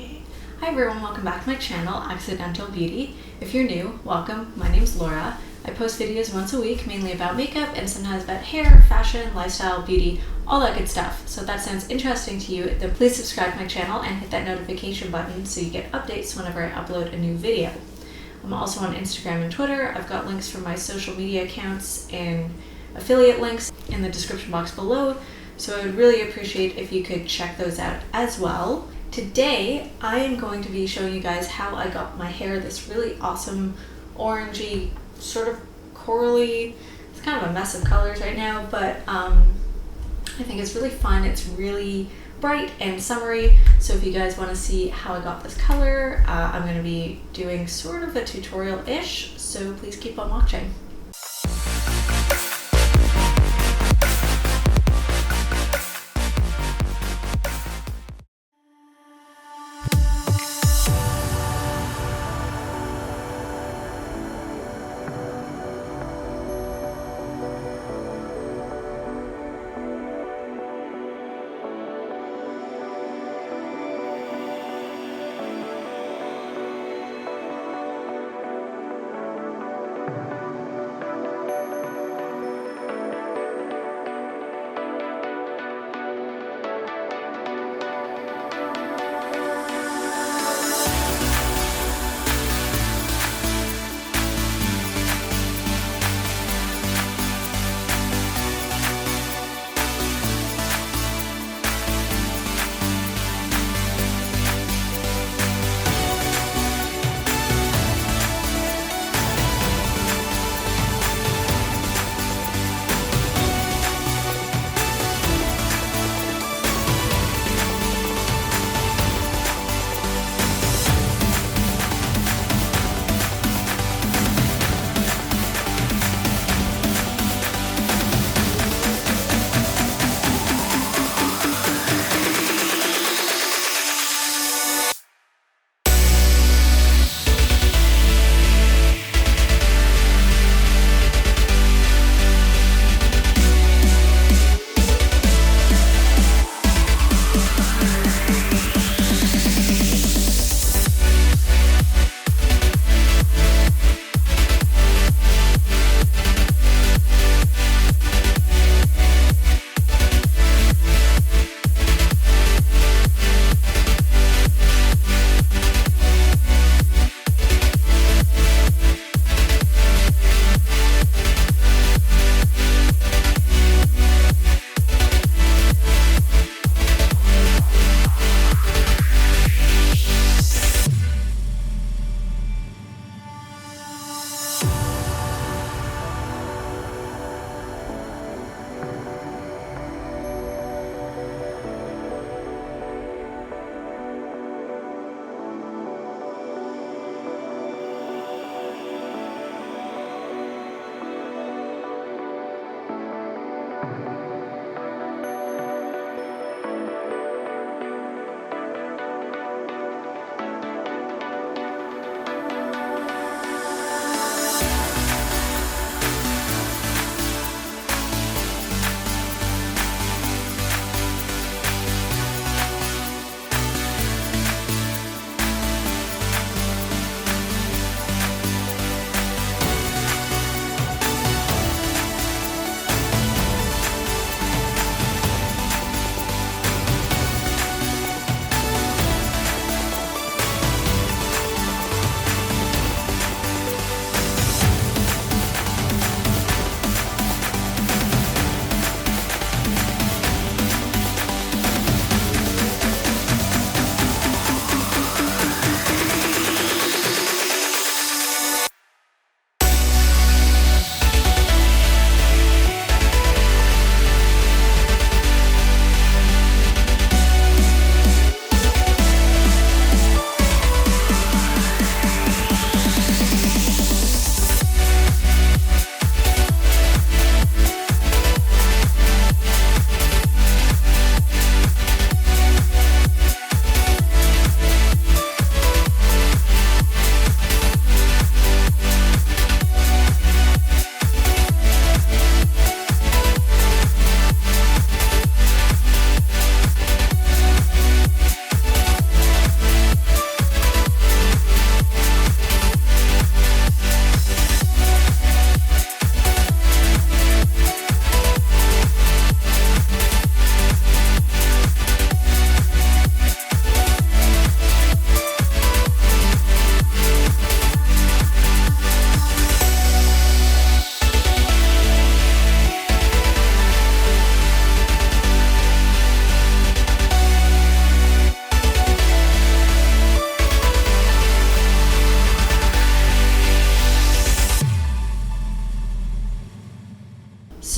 Hi everyone, welcome back to my channel, Accidental Beauty. If you're new, welcome. My name's Laura. I post videos once a week, mainly about makeup and sometimes about hair, fashion, lifestyle, beauty, all that good stuff. So if that sounds interesting to you, then please subscribe to my channel and hit that notification button so you get updates whenever I upload a new video. I'm also on Instagram and Twitter. I've got links for my social media accounts and affiliate links in the description box below, so I would really appreciate if you could check those out as well. Today, I am going to be showing you guys how I got my hair this really awesome orangey, sort of corally, it's kind of a mess of colors right now, but I think it's really fun. It's really bright and summery, so if you guys want to see how I got this color, I'm going to be doing sort of a tutorial-ish, so please keep on watching.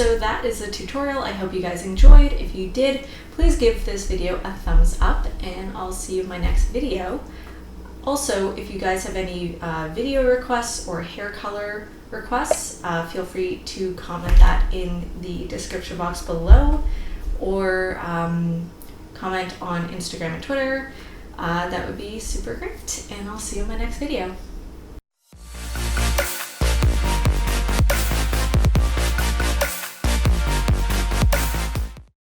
So that is the tutorial. I hope you guys enjoyed. If you did, please give this video a thumbs up, and I'll see you in my next video. Also, if you guys have any video requests or hair color requests, feel free to comment that in the description box below, or comment on Instagram and Twitter. That would be super great, and I'll see you in my next video.